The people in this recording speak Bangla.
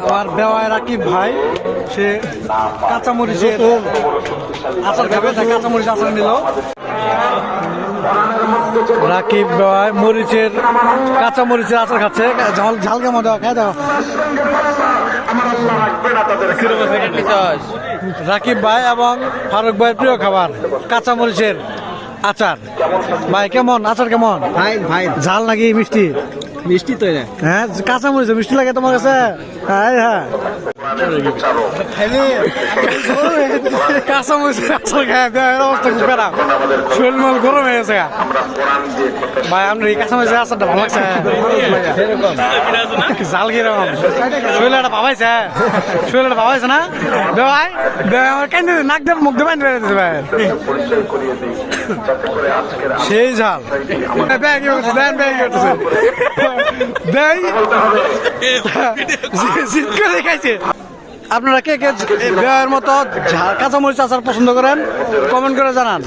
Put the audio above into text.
আমার বেওয়ায় রাকিব ভাই, সে কাঁচামরিচের আচার খাবে, তাই কাঁচামরিচ আচার নিল। রাকিব বেওয়ায় মরিচের কাঁচামরিচের আচার খাচ্ছে। ঝাল কেমন দেওয়া খাই দাও। রাকিব ভাই এবং ফারুক ভাইয়ের প্রিয় খাবার কাঁচামরিচের আচার। ভাই কেমন আচার কেমন? ভাই ভাই ঝাল নাকি মিষ্টি? মিষ্টি তো এটা। হ্যাঁ কাঁচামরিচ মিষ্টি লাগে তোমার কাছে? হ্যাঁ হ্যাঁ কাঁচামরিচের আচার খায় অবস্থা খুব খারাপ, শরীর মল গরম হয়ে গেছে। ভাই আপনার এই কাঁচামরিচের আচারটা ভালো লাগছে? ঝাল কিরকম? শরীরটা ভাবাইছে, শরীরটা ভাবাইছে না? ভাই আমার কেন নাক দেব মুখ দেবেন ভাই সেই ঝাল ব্যাগ দেন ব্যাগ দেখাইছে। আপনারা কে কে বেয়ের মতো কাঁচামরিচ আচার পছন্দ করেন কমেন্ট করে জানান।